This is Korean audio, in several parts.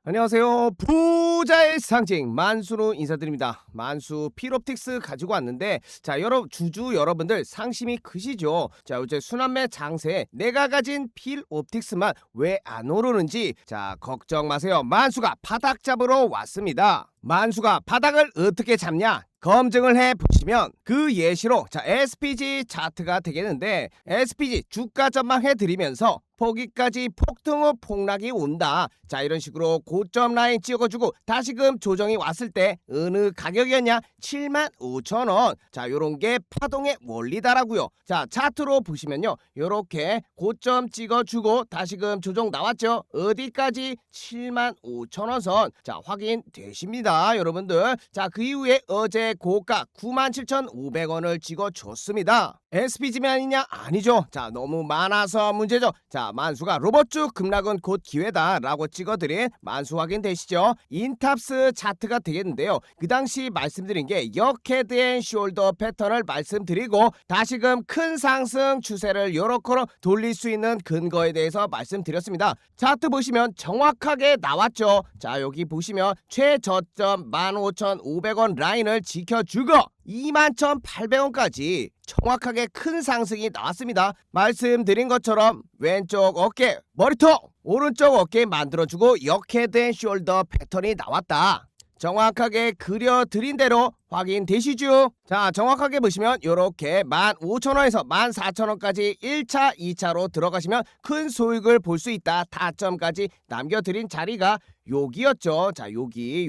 안녕하세요. 부자의 상징 만수로 인사드립니다. 만수 필옵틱스 가지고 왔는데, 자, 주주 여러분들 상심이 크시죠? 자, 요새 순환매 장세에 내가 가진 필옵틱스만 왜 안 오르는지, 자, 걱정 마세요. 만수가 바닥 잡으러 왔습니다. 만수가 바닥을 어떻게 잡냐? 검증을 해 보시면 그 예시로, 자, SPG 차트가 되겠는데, SPG 주가 전망해 드리면서 포기까지 폭등 후 폭락이 온다. 자, 이런 식으로 고점 라인 찍어주고 다시금 조정이 왔을 때 어느 가격이었냐? 75,000원. 자, 요런 게 파동의 원리다라고요. 자, 차트로 보시면요, 요렇게 고점 찍어주고 다시금 조정 나왔죠. 어디까지? 75,000원 선. 자, 확인되십니다, 여러분들. 자, 그 이후에 어제 고가 97,500원을 찍어줬습니다. SPG만이냐? 아니죠. 자, 너무 많아서 문제죠. 자, 만수가 로봇주 급락은 곧 기회다라고 찍어드린 만수 확인되시죠? 인탑스 차트가 되겠는데요. 그 당시 말씀드린 게 역헤드 앤 숄더 패턴을 말씀드리고 다시금 큰 상승 추세를 요렇게로 돌릴 수 있는 근거에 대해서 말씀드렸습니다. 차트 보시면 정확하게 나왔죠. 자, 여기 보시면 최저점 15,500원 라인을 지켜주고 21,800원까지 정확하게 큰 상승이 나왔습니다. 말씀드린 것처럼 왼쪽 어깨 머리통, 오른쪽 어깨 만들어주고 역헤드 앤 숄더 패턴이 나왔다. 정확하게 그려드린 대로 확인되시죠? 자, 정확하게 보시면 요렇게 15,000원에서 14,000원까지 1차, 2차로 들어가시면 큰 소익을 볼 수 있다. 타점까지 남겨드린 자리가 여기였죠. 자, 여기.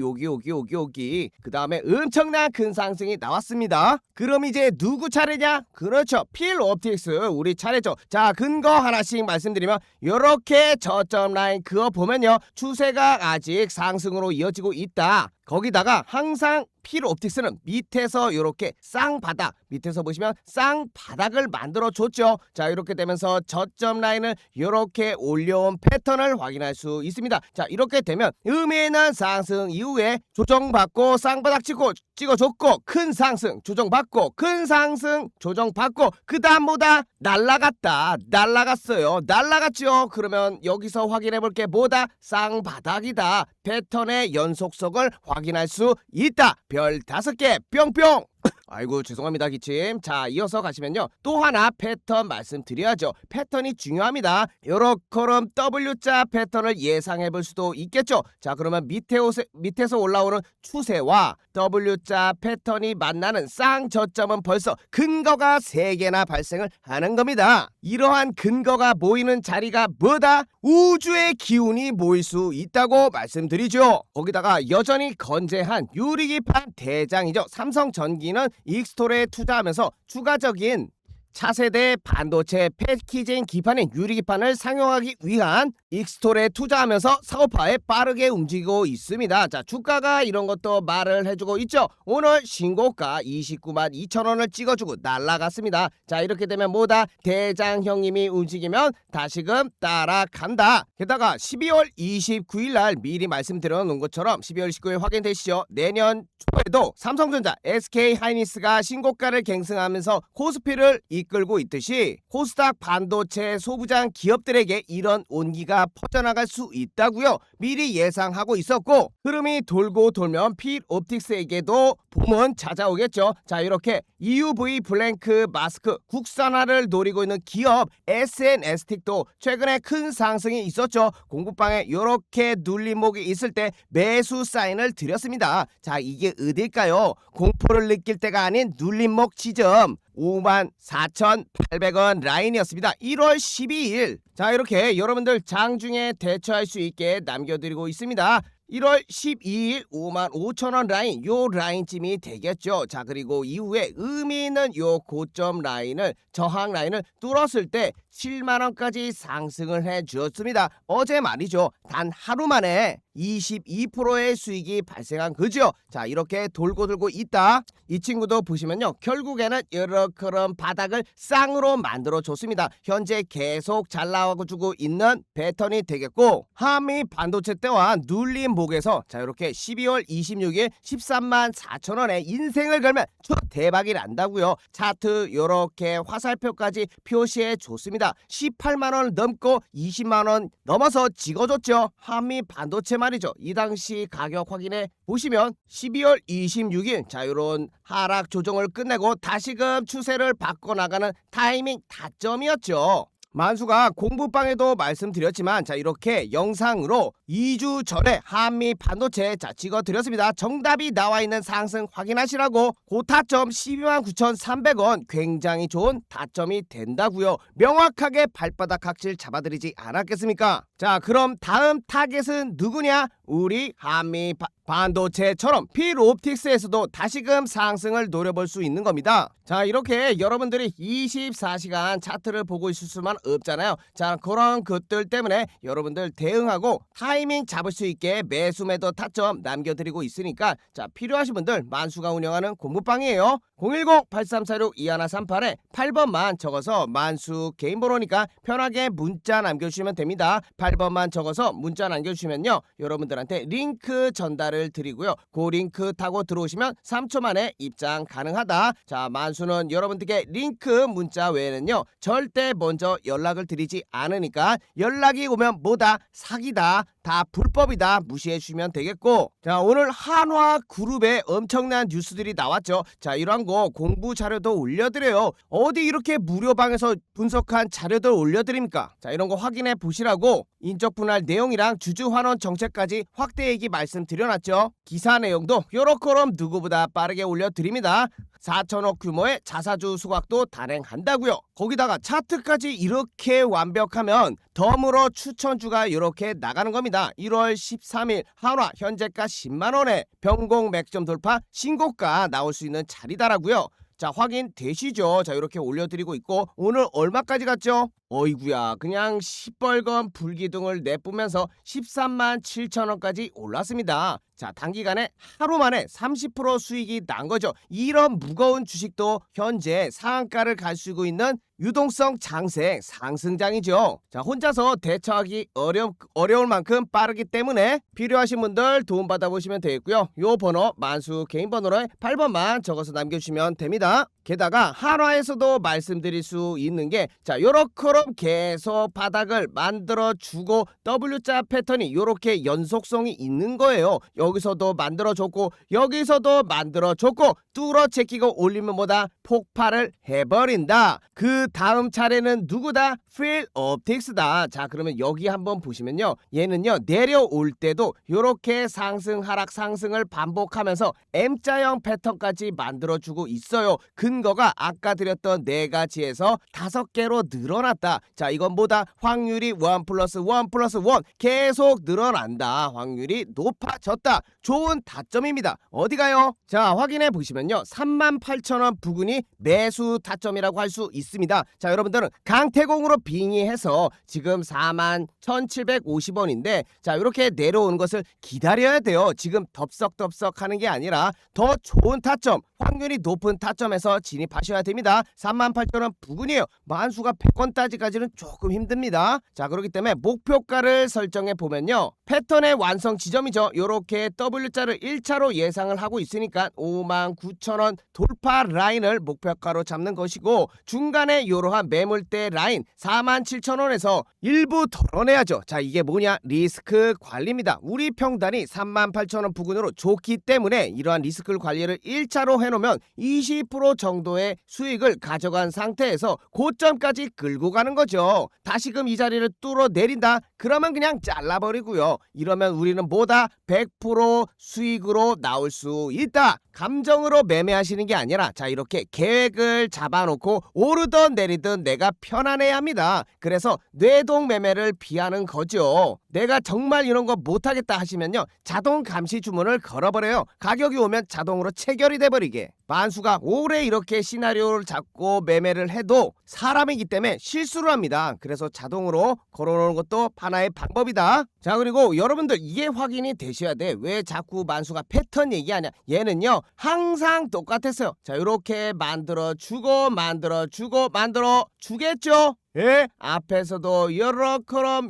그 다음에 엄청난 큰 상승이 나왔습니다. 그럼 이제 누구 차례냐? 그렇죠, 필옵틱스 우리 차례죠. 자, 근거 하나씩 말씀드리면 요렇게 저점 라인 그어보면요, 추세가 아직 상승으로 이어지고 있다. 거기다가 항상 필옵틱스는 밑에서 이렇게 쌍바닥, 밑에서 보시면 쌍바닥을 만들어 줬죠. 자, 이렇게 되면서 저점 라인을 이렇게 올려온 패턴을 확인할 수 있습니다. 자, 이렇게 되면 의미 있는 상승 이후에 조정받고 쌍바닥 찍어줬고 큰 상승 조정받고 큰 상승 조정받고 그 다음보다 날라갔어요. 날라갔죠. 그러면 여기서 확인해 볼 게 뭐다? 쌍바닥이다. 패턴의 연속성을 확인할 수 있다. 별 5개 뿅뿅. 아이고, 죄송합니다, 기침. 자, 이어서 가시면요, 또 하나 패턴 말씀드려야죠. 패턴이 중요합니다. 요렇게럼 W자 패턴을 예상해 볼 수도 있겠죠. 자, 그러면 밑에서 올라오는 추세와 W자 패턴이 만나는 쌍저점은 벌써 근거가 3개나 발생을 하는 겁니다. 이러한 근거가 모이는 자리가 뭐다? 우주의 기운이 모일 수 있다고 말씀드리죠. 거기다가 여전히 건재한 유리기판 대장이죠. 삼성전기는 익스톨에 투자하면서 추가적인 차세대 반도체 패키징 기판인 유리기판을 상용하기 위한 익스톨에 투자하면서 사고파에 빠르게 움직이고 있습니다. 자, 주가가 이런 것도 말을 해주고 있죠. 오늘 신고가 292,000원을 찍어주고 날라갔습니다. 자, 이렇게 되면 뭐다? 대장 형님이 움직이면 다시금 따라간다. 게다가 12월 29일 날 미리 말씀드려 놓은 것처럼 12월 19일 확인되시죠? 내년 초에도 삼성전자, SK하이닉스가 신고가를 갱신하면서 코스피를 이끌고 있듯이 코스닥 반도체 소부장 기업들에게 이런 온기가 퍼져나갈 수 있다고요. 미리 예상하고 있었고, 흐름이 돌고 돌면 필옵틱스에게도 봄은 찾아오겠죠. 자, 이렇게 EUV 블랭크 마스크 국산화를 노리고 있는 기업 SNS틱도 최근에 큰 상승이 있었죠. 공부방에 이렇게 눌림목이 있을 때 매수 사인을 드렸습니다. 자, 이게 어딜까요? 공포를 느낄 때가 아닌 눌림목 지점 54,800원 라인이었습니다. 1월 12일. 자, 이렇게 여러분들 장중에 대처할 수 있게 남겨드리고 있습니다. 1월 12일 55,000원 라인, 요 라인쯤이 되겠죠. 자, 그리고 이후에 의미 있는 요 고점 라인을, 저항 라인을 뚫었을 때 7만원까지 상승을 해주었습니다. 어제 말이죠. 단 하루 만에 22%의 수익이 발생한 거죠. 자, 이렇게 돌고 있다. 이 친구도 보시면요, 결국에는 이렇게 바닥을 쌍으로 만들어 줬습니다. 현재 계속 잘 나와주고 있는 패턴이 되겠고, 한미 반도체 때와 눌림목에서 자, 이렇게 12월 26일 134,000원에 인생을 걸면 대박이 난다고요. 차트 이렇게 화살표까지 표시해 줬습니다. 찍었습니다. 18만원을 넘고 20만원 넘어서 찍어줬죠. 한미 반도체 말이죠. 이 당시 가격 확인해 보시면 12월 26일 자 요런 하락 조정을 끝내고 다시금 추세를 바꿔나가는 타이밍 타점이었죠. 만수가 공부방에도 말씀드렸지만 자 이렇게 영상으로 2주 전에 한미 반도체 자 찍어드렸습니다. 정답이 나와있는 상승 확인하시라고 고타점 129,300원 굉장히 좋은 타점이 된다고요. 명확하게 발바닥 각질 잡아드리지 않았겠습니까? 자 그럼 다음 타겟은 누구냐? 우리 한미 반도체처럼 필옵틱스에서도 다시금 상승을 노려볼 수 있는 겁니다. 자 이렇게 여러분들이 24시간 차트를 보고 있을 수만 없잖아요. 자 그런 것들 때문에 여러분들 대응하고 타이밍 잡을 수 있게 매수 매도 타점 남겨드리고 있으니까 자 필요하신 분들 만수가 운영하는 공부방이에요. 010-8346-2138에 8번만 적어서 만수 개인 번호니까 편하게 문자 남겨주시면 됩니다. 8번만 적어서 문자 남겨주시면요 여러분들한테 링크 전달을 드리고요. 그 링크 타고 들어오시면 3초 만에 입장 가능하다. 자 만수는 여러분들께 링크 문자 외에는요 절대 먼저 연락을 드리지 않으니까 연락이 오면 뭐다 사기다 다 불법이다 무시해 주시면 되겠고 자 오늘 한화그룹에 엄청난 뉴스들이 나왔죠. 자 이러한 거 공부 자료도 올려드려요. 어디 이렇게 무료방에서 분석한 자료들 올려드립니까? 자 이런 거 확인해 보시라고 인적 분할 내용이랑 주주 환원 정책까지 확대 얘기 말씀드려놨죠. 기사 내용도 요렇게럼 누구보다 빠르게 올려드립니다. 4천억 규모의 자사주 수확도 단행한다고요. 거기다가 차트까지 이렇게 완벽하면 덤으로 추천주가 이렇게 나가는 겁니다. 1월 13일 한화 현재가 10만원에 변공 맥점 돌파 신고가 나올 수 있는 자리다라고요. 자 확인되시죠? 자 이렇게 올려드리고 있고 오늘 얼마까지 갔죠? 어이구야 그냥 시뻘건 불기둥을 내뿜으면서 13만 7천원까지 올랐습니다. 자 단기간에 하루 만에 30% 수익이 난 거죠. 이런 무거운 주식도 현재 상한가를 가지고 있는 유동성 장세 상승장이죠. 자 혼자서 대처하기 어려울 만큼 빠르기 때문에 필요하신 분들 도움 받아보시면 되겠고요. 요 번호 만수 개인 번호로 8번만 적어서 남겨주시면 됩니다. 게다가 한화에서도 말씀드릴 수 있는 게 자 요렇게럼 계속 바닥을 만들어주고 W자 패턴이 요렇게 연속성이 있는 거예요. 여기서도 만들어줬고 여기서도 만들어줬고 뚫어제끼고 올리면 뭐다 폭발을 해버린다. 그 다음 차례는 누구다? 필옵틱스다. 자 그러면 여기 한번 보시면요 얘는요 내려올 때도 요렇게 상승 하락 상승을 반복하면서 M자형 패턴까지 만들어주고 있어요. 근거가 아까 드렸던 4가지에서 5개로 늘어났다. 자 이건 뭐다? 확률이 1 플러스 1 플러스 1 계속 늘어난다. 확률이 높아졌다. 좋은 타점입니다. 어디가요? 자 확인해 보시면요 38,000원 부근이 매수 타점이라고 할 수 있습니다. 자 여러분들은 강태공으로 빙의해서 지금 41,750원인데 자 이렇게 내려오는 것을 기다려야 돼요. 지금 덥석덥석 하는 게 아니라 더 좋은 타점 확률이 높은 타점에서 진입하셔야 됩니다. 38,000원 부근이에요. 만수가 100원 따지까지는 조금 힘듭니다. 자 그렇기 때문에 목표가를 설정해 보면요 패턴의 완성 지점이죠. 요렇게 W자를 1차로 예상을 하고 있으니까 59,000원 돌파 라인을 목표가로 잡는 것이고 중간에 요러한 매물대 라인 47,000원에서 일부 덜어내야죠. 자 이게 뭐냐? 리스크 관리입니다. 우리 평단이 38,000원 부근으로 좋기 때문에 이러한 리스크 관리를 1차로 해놓으면 20% 정도의 수익을 가져간 상태에서 고점까지 끌고 가는 거죠. 다시금 이 자리를 뚫어내린다? 그러면 그냥 잘라버리고요. 이러면 우리는 뭐다? 100% 수익으로 나올 수 있다. 감정으로 매매하시는 게 아니라 자 이렇게 계획을 잡아놓고 오르던 내리든 내가 편안해야 합니다. 그래서 뇌동 매매를 피하는 거죠. 내가 정말 이런 거 못하겠다 하시면요 자동 감시 주문을 걸어버려요. 가격이 오면 자동으로 체결이 돼버리게. 만수가 오래 이렇게 시나리오를 잡고 매매를 해도 사람이기 때문에 실수를 합니다. 그래서 자동으로 걸어놓는 것도 하나의 방법이다. 자 그리고 여러분들 이게 확인이 되셔야 돼. 왜 자꾸 만수가 패턴 얘기하냐. 얘는요 항상 똑같았어요. 자 이렇게 만들어주고 만들어주고 만들어주겠죠. 예? 앞에서도 여러커럼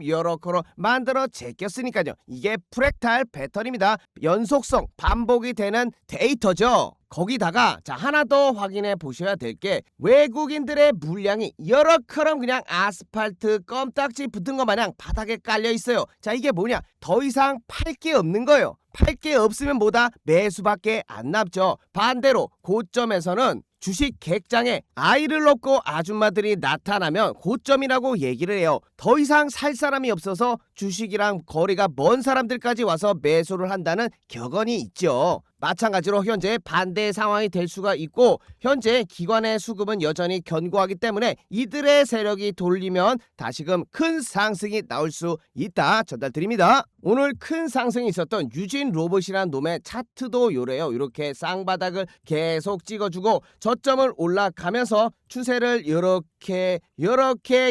만들어 제꼈으니까요. 이게 프랙탈 패턴입니다. 연속성 반복이 되는 데이터죠. 거기다가 자 하나 더 확인해 보셔야 될 게 외국인들의 물량이 여러커럼 그냥 아스팔트 껌딱지 붙은 것 마냥 바닥에 깔려 있어요. 자 이게 뭐냐? 더 이상 팔 게 없는 거예요. 팔 게 없으면 뭐다? 매수밖에 안 남죠. 반대로 고점에서는 주식 객장에 아이를 놓고 아줌마들이 나타나면 고점이라고 얘기를 해요. 더 이상 살 사람이 없어서 주식이랑 거리가 먼 사람들까지 와서 매수를 한다는 격언이 있죠. 마찬가지로 현재 반대 상황이 될 수가 있고 현재 기관의 수급은 여전히 견고하기 때문에 이들의 세력이 돌리면 다시금 큰 상승이 나올 수 있다 전달드립니다. 오늘 큰 상승이 있었던 유진 로봇이라는 놈의 차트도 요래요. 이렇게 쌍바닥을 계속 찍어주고 저점을 올라가면서 추세를 이렇게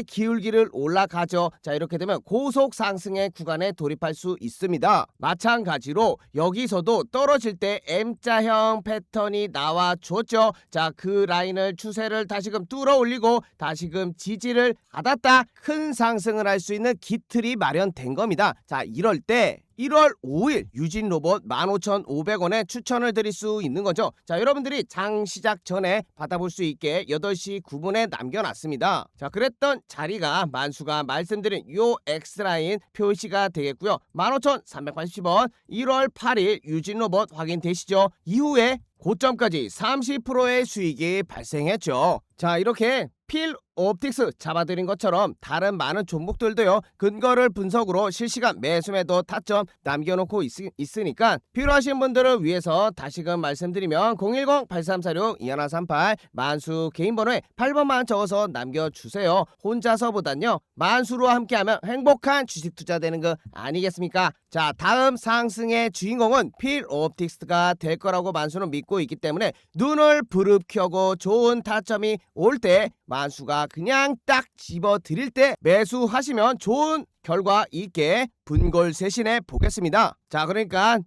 기울기를 올라가죠. 자 이렇게 되면 고속 상승의 구간에 돌입할 수 있습니다. 마찬가지로 여기서도 떨어질 때 M자형 패턴이 나와줬죠. 자 그 라인을 추세를 다시금 뚫어 올리고 다시금 지지를 받았다 큰 상승을 할 수 있는 기틀이 마련된 겁니다. 자 이럴 때 1월 5일 유진 로봇 15,500원에 추천을 드릴 수 있는 거죠. 자 여러분들이 장 시작 전에 받아볼 수 있게 8시 9분에 남겨놨습니다. 자 그랬던 자리가 만수가 말씀드린 요 X라인 표시가 되겠고요. 15,380원 1월 8일 유진 로봇 확인되시죠? 이후에 고점까지 30%의 수익이 발생했죠. 자 이렇게 필옵틱스 잡아드린 것처럼 다른 많은 종목들도요 근거를 분석으로 실시간 매수매도 타점 남겨놓고 있으니까 필요하신 분들을 위해서 다시금 말씀드리면 010-8346-2138 만수 개인번호에 8번만 적어서 남겨주세요. 혼자서보단요 만수로 함께하면 행복한 주식 투자 되는 거 아니겠습니까? 자 다음 상승의 주인공은 필옵틱스가 될 거라고 만수는 믿고 있기 때문에 눈을 부릅켜고 좋은 타점이 올 때 만수가 그냥 딱 집어 드릴 때 매수하시면 좋은 결과 있게 분골쇄신해 보겠습니다. 자 그러니까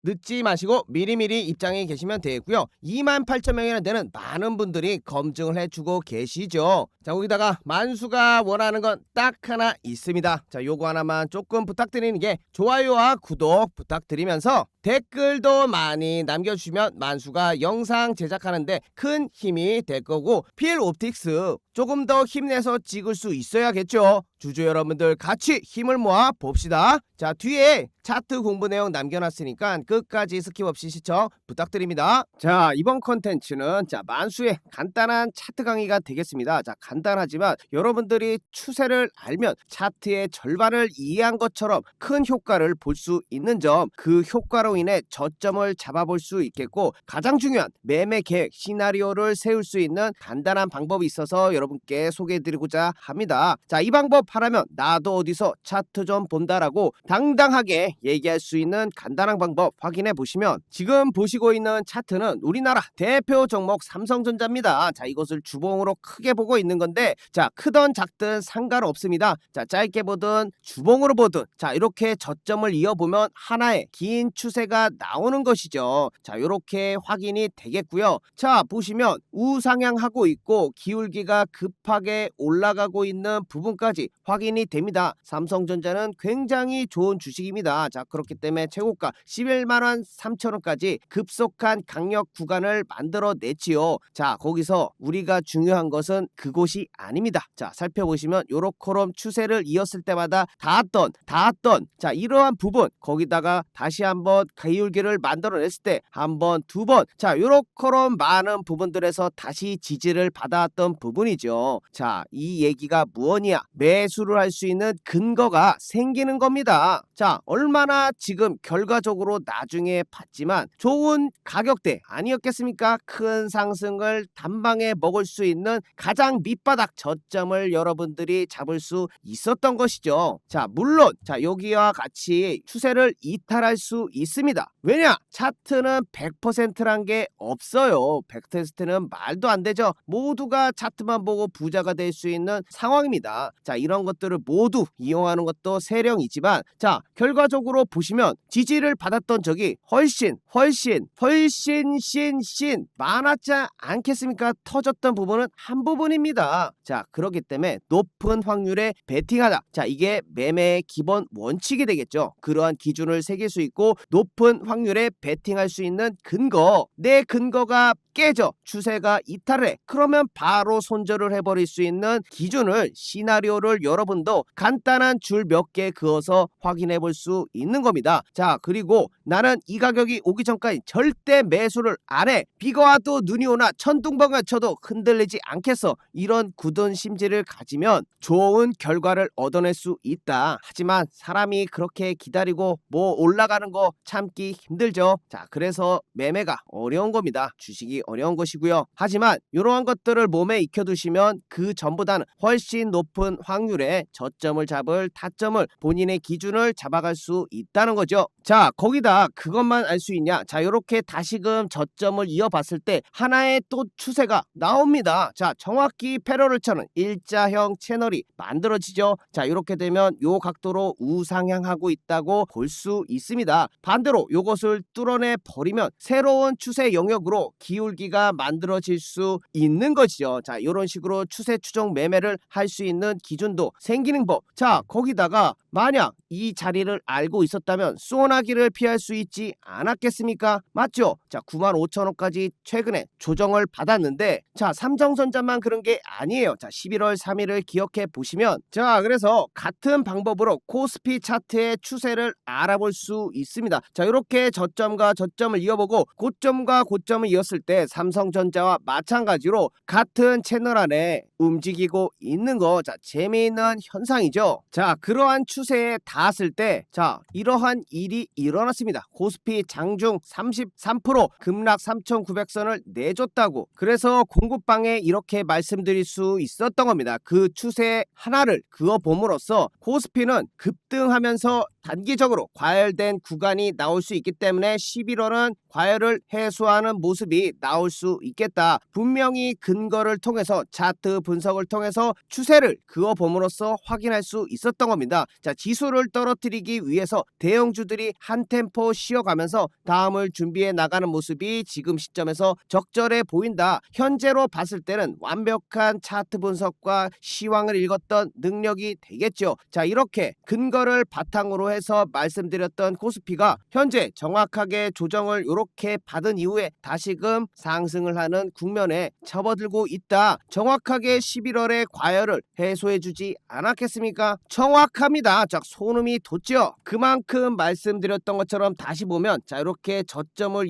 늦지 마시고 미리미리 입장에 계시면 되고요. 28,000명이나 되는 많은 분들이 검증을 해주고 계시죠. 자 거기다가 만수가 원하는 건 딱 하나 있습니다. 자 요거 하나만 조금 부탁드리는 게 좋아요와 구독 부탁드리면서 댓글도 많이 남겨주시면 만수가 영상 제작하는데 큰 힘이 될 거고 필옵틱스 조금 더 힘내서 찍을 수 있어야겠죠. 주주 여러분들 같이 힘을 모아 봅시다. 자 뒤에 차트 공부 내용 남겨놨으니까 끝까지 스킵 없이 시청 부탁드립니다. 자 이번 컨텐츠는 자 만수의 간단한 차트 강의가 되겠습니다. 자 간단하지만 여러분들이 추세를 알면 차트의 절반을 이해한 것처럼 큰 효과를 볼 수 있는 점 그 효과로 인해 저점을 잡아볼 수 있겠고 가장 중요한 매매 계획 시나리오를 세울 수 있는 간단한 방법이 있어서 여러분께 소개해드리고자 합니다. 자 이 방법 하라면 나도 어디서 차트 좀 본다라고 당당하게 얘기할 수 있는 간단한 방법 확인해 보시면 지금 보시고 있는 차트는 우리나라 대표 종목 삼성전자입니다. 자 이것을 주봉으로 크게 보고 있는 건데 자 크든 작든 상관없습니다. 자 짧게 보든 주봉으로 보든 자 이렇게 저점을 이어보면 하나의 긴 추세가 나오는 것이죠. 자 이렇게 확인이 되겠고요. 자 보시면 우상향하고 있고 기울기가 급하게 올라가고 있는 부분까지 확인이 됩니다. 삼성전자는 굉장히 좋은 주식입니다. 자 그렇기 때문에 최고가 11만원 3천원까지 급속한 강력 구간을 만들어냈지요. 자 거기서 우리가 중요한 것은 그곳이 아닙니다. 자 살펴보시면 요렇게럼 추세를 이었을 때마다 닿았던 자 이러한 부분 거기다가 다시 한번 기울기를 만들어냈을 때 한 번 두 번 자 요렇게럼 많은 부분들에서 다시 지지를 받아왔던 부분이죠. 자 이 얘기가 무엇이냐 매수를 할 수 있는 근거가 생기는 겁니다. 자 얼마나 지금 결과적으로 나중에 봤지만 좋은 가격대 아니었겠습니까? 큰 상승을 단방에 먹을 수 있는 가장 밑바닥 저점을 여러분들이 잡을 수 있었던 것이죠. 자 물론 자 여기와 같이 추세를 이탈할 수 있습니다. 왜냐? 차트는 100%란 게 없어요. 100%는 말도 안 되죠. 모두가 차트만 보고 부자가 될 수 있는 상황입니다. 자 이런 것들을 모두 이용하는 것도 세령이지만 자, 결과적으로 보시면 지지를 받았던 적이 훨씬 많았지 않겠습니까? 터졌던 부분은 한 부분입니다. 자, 그렇기 때문에 높은 확률에 베팅하다. 자, 이게 매매의 기본 원칙이 되겠죠. 그러한 기준을 새길 수 있고 높은 확률에 베팅할 수 있는 근거, 내 근거가 깨져 추세가 이탈해, 그러면 바로 손절을 해버릴 수 있는 기준을, 시나리오를 여러분도 간단한 줄 몇 개 그어서 확인해 볼 수 있는 겁니다. 자, 그리고 나는 이 가격이 오기 전까지 절대 매수를 안 해, 비가 와도 눈이 오나 천둥번개가 쳐도 흔들리지 않겠어, 이런 굳은 심지를 가지면 좋은 결과를 얻어낼 수 있다. 하지만 사람이 그렇게 기다리고 뭐 올라가는 거 참기 힘들죠. 자, 그래서 매매가 어려운 겁니다. 주식이 어려운 것이고요. 하지만 이러한 것들을 몸에 익혀두시면 그 전보다는 훨씬 높은 확률에 저점을 잡을 타점을, 본인의 기준을 잡아갈 수 있다는 거죠. 자, 거기다 그것만 알 수 있냐? 자, 이렇게 다시금 저점을 이어봤을 때 하나의 또 추세가 나옵니다. 자, 정확히 패러를 쳐는 일자형 채널이 만들어지죠. 자, 이렇게 되면 요 각도로 우상향하고 있다고 볼 수 있습니다. 반대로 요것을 뚫어내 버리면 새로운 추세 영역으로 기울기가 만들어질 수 있는 것이죠. 자, 이런 식으로 추세 추종 매매를 할 수 있는 기준도 생기는 법. 자, 거기다가 만약 이 자리를 알고 있었다면 소나기를 피할 수 있지 않았겠습니까? 맞죠? 자, 95,000원까지 최근에 조정을 받았는데, 자, 삼성전자만 그런 게 아니에요. 자, 11월 3일을 기억해 보시면, 자, 그래서 같은 방법으로 코스피 차트의 추세를 알아볼 수 있습니다. 자, 이렇게 저점과 저점을 이어보고 고점과 고점을 이었을 때 삼성전자와 마찬가지로 같은 채널 안에 움직이고 있는 거, 자, 재미있는 현상이죠. 자, 그러한 추세에 닿았을 때, 자, 이러한 일이 일어났습니다. 코스피 장중 33% 급락 3,900선을 내줬다고. 그래서 공급방에 이렇게 말씀드릴 수 있었던 겁니다. 그 추세 하나를 그어봄으로써 코스피는 급등하면서 단기적으로 과열된 구간이 나올 수 있기 때문에 11월은 과열을 해소하는 모습이 나올 수 있겠다. 분명히 근거를 통해서, 차트 분석을 통해서 추세를 그어봄으로써 확인할 수 있었던 겁니다. 자, 지수를 떨어뜨리기 위해서 대형주들이 한 템포 쉬어가면서 다음을 준비해 나가는 모습이 지금 시점에서 적절해 보인다. 현재로 봤을 때는 완벽한 차트 분석과 시황을 읽었던 능력이 되겠죠. 자, 이렇게 근거를 바탕으로 해서 말씀드렸던 코스피가 현재 정확하게 조정을 이렇게 받은 이후에 다시금 상승을 하는 국면에 접어들고 있다. 정확하게 11월의 과열을 해소해주지 않았겠습니까? 정확합니다. 자, 소름이 돋죠. 그만큼 말씀드렸던 것처럼 다시 보면, 자, 이렇게 저점을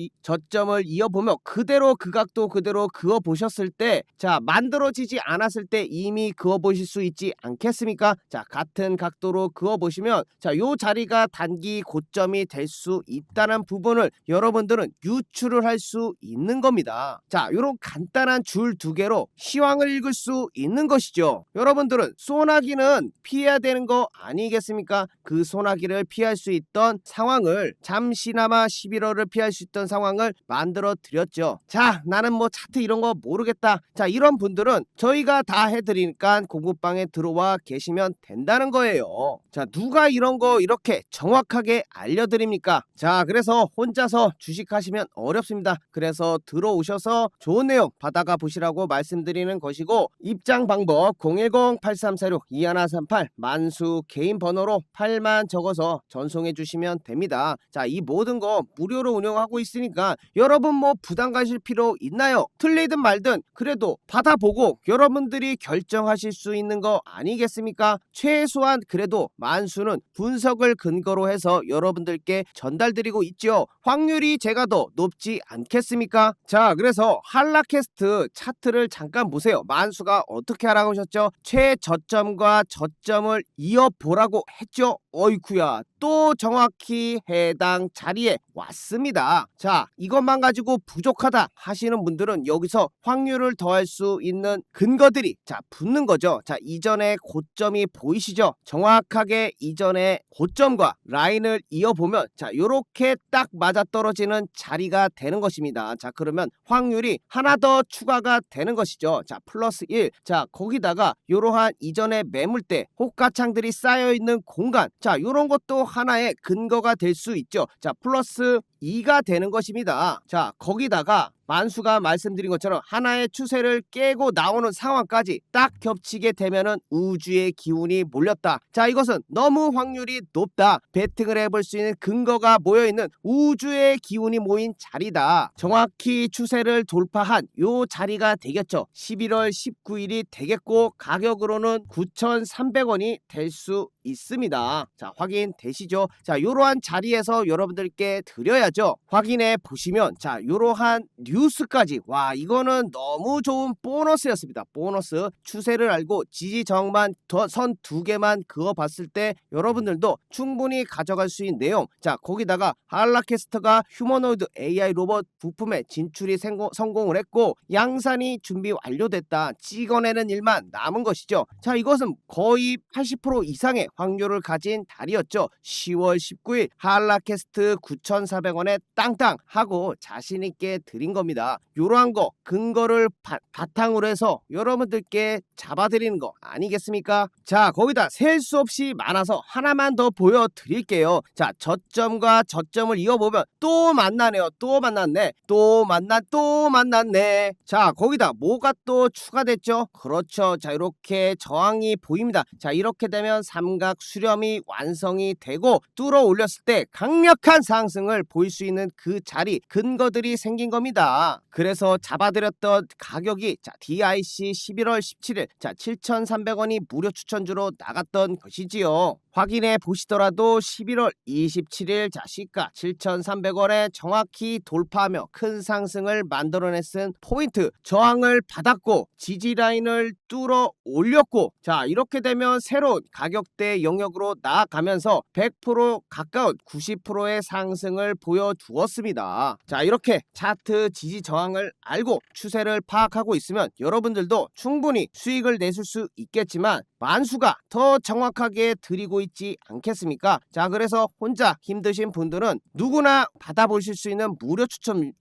이어보며 그대로 그 각도 그대로 그어보셨을 때, 자, 만들어지지 않았을 때 이미 그어보실 수 있지 않겠습니까? 자, 같은 각도로 그어보시면, 자, 요 자리가 단기 고점이 될 수 있다는 부분을 여러분들은 유추를 할 수 있는 겁니다. 자, 요런 간단한 줄 두 개로 시황을 읽을 수 있는 것이죠. 여러분들은 소나기는 피해야 되는 거 아니겠습니까? 그 소나기를 피할 수 있던 상황을, 잠시나마 11월을 피할 수 있던 상황을 만들어 드렸죠. 자, 나는 뭐 차트 이런 거 모르겠다. 자, 이런 분들은 저희가 다 해드리니까 공부방에 들어와 계시면 된다는 거예요. 자, 누가 이런 거 이렇게 정확하게 알려드립니까? 자, 그래서 혼자서 주식하시면 어렵습니다. 그래서 들어오셔서 좋은 내용 받아가 보시라고 말씀드리는 것이고, 입장 방법 010-8346-2138 만수 개인 번호로 8만 적어서 전송해 주시면 됩니다. 자, 이 모든 거 무료로 운영하고 있으니까 여러분 뭐 부담 가실 필요 있나요? 틀리든 말든 그래도 받아보고 여러분들이 결정하실 수 있는 거 아니겠습니까? 최소한 그래도 만수는 분석을 근거로 해서 여러분들께 전달드리고 있죠. 확률이 제가 더 높지 않겠습니까? 자, 그래서 한라캐스트 차트를 잠깐 보세요. 만수가 어떻게 하라고 하셨죠? 최저점과 저점을 이어보라고 했죠. 어이쿠야, 또 정확히 해당 자리에 왔습니다. 자, 이것만 가지고 부족하다 하시는 분들은 여기서 확률을 더할 수 있는 근거들이, 자, 붙는 거죠. 자, 이전에 고점이 보이시죠? 정확하게 이전에 고점과 라인을 이어보면, 자, 요렇게 딱 맞아떨어지는 자리가 되는 것입니다. 자, 그러면 확률이 하나 더 추가가 되는 것이죠. 자, 플러스 1. 자, 거기다가 요러한 이전에 매물대 호가창들이 쌓여있는 공간, 자, 요런 것도 하나의 근거가 될 수 있죠. 자, 플러스 2가 되는 것입니다. 자, 거기다가 만수가 말씀드린 것처럼 하나의 추세를 깨고 나오는 상황까지 딱 겹치게 되면은 우주의 기운이 몰렸다. 자, 이것은 너무 확률이 높다. 베팅을 해볼 수 있는 근거가 모여있는 우주의 기운이 모인 자리다. 정확히 추세를 돌파한 요 자리가 되겠죠. 11월 19일이 되겠고 가격으로는 9,300원이 될 수 있습니다. 자, 확인되시죠? 자, 요러한 자리에서 여러분들께 드려야죠. 확인해 보시면 자, 요러한 뉴스까지, 와, 이거는 너무 좋은 보너스였습니다. 보너스. 추세를 알고 지지저항만 선 2개만 그어봤을 때 여러분들도 충분히 가져갈 수 있는 내용. 자, 거기다가 할라캐스터가 휴머노이드 AI 로봇 부품에 진출이 성공을 했고 양산이 준비 완료됐다. 찍어내는 일만 남은 것이죠. 자, 이것은 거의 80% 이상의 확률을 가진 달이었죠. 10월 19일 할라캐스트 9,400원에 땅땅 하고 자신있게 드린 겁니다. 요러한 거 근거를 바탕으로 해서 여러분들께 잡아드리는 거 아니겠습니까? 자, 거기다 셀 수 없이 많아서 하나만 더 보여드릴게요. 자, 저점과 저점을 이어보면 또 만나네요. 또 만났네. 또 만났네. 자, 거기다 뭐가 또 추가됐죠? 그렇죠. 자, 이렇게 저항이 보입니다. 자, 이렇게 되면 삼각 수렴이 완성이 되고 뚫어 올렸을 때 강력한 상승을 보일 수 있는 그 자리 근거들이 생긴 겁니다. 그래서 잡아드렸던 가격이 자, DIC 11월 17일 자, 7,300원이 무료 추천주로 나갔던 것이지요. 확인해 보시더라도 11월 27일 자, 시가 7,300원에 정확히 돌파하며 큰 상승을 만들어냈은 포인트 저항을 받았고 지지라인을 뚫어 올렸고, 자, 이렇게 되면 새로운 가격대 영역으로 나아가면서 100% 가까운 90%의 상승을 보여주었습니다. 자, 이렇게 차트 지지 저항을 알고 추세를 파악하고 있으면 여러분들도 충분히 수익을 내실 수 있겠지만 만수가 더 정확하게 드리고 있지 않겠습니까? 자, 그래서 혼자 힘드신 분들은 누구나 받아보실 수 있는 무료 추천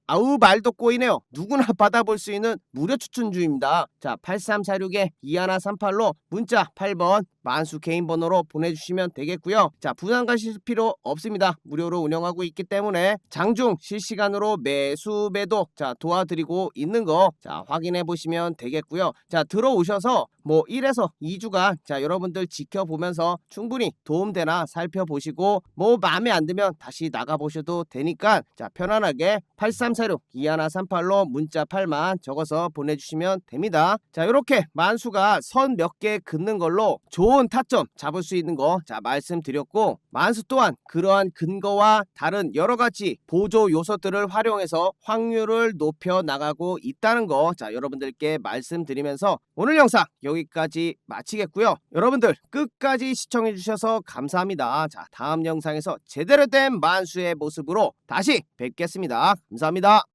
아우 말도 꼬이네요. 누구나 받아볼 수 있는 무료 추천주입니다. 자, 8346에 2138로 문자 8번 만수 개인 번호로 보내주시면 되겠고요. 자, 부담 가실 필요 없습니다. 무료로 운영하고 있기 때문에 장중 실시간으로 매수 매도 자, 도와드리고 있는 거 자, 확인해 보시면 되겠고요. 자, 들어오셔서 뭐 1에서 2주간 자, 여러분들 지켜보면서 충분히 도움되나 살펴보시고 뭐 마음에 안 들면 다시 나가보셔도 되니까 자, 편안하게 8346 2138로 문자 8만 적어서 보내주시면 됩니다. 자, 이렇게 만수가 선 몇 개 긋는 걸로 좋은 타점 잡을 수 있는 거 자, 말씀드렸고 만수 또한 그러한 근거와 다른 여러가지 보조 요소들을 활용해서 확률을 높여 나가고 있다는 거 자, 여러분들께 말씀드리면서 오늘 영상 여기까지 마치겠고요. 여러분들 끝까지 시청해 주셔서 감사합니다. 자, 다음 영상에서 제대로 된 만수의 모습으로 다시 뵙겠습니다. 감사합니다.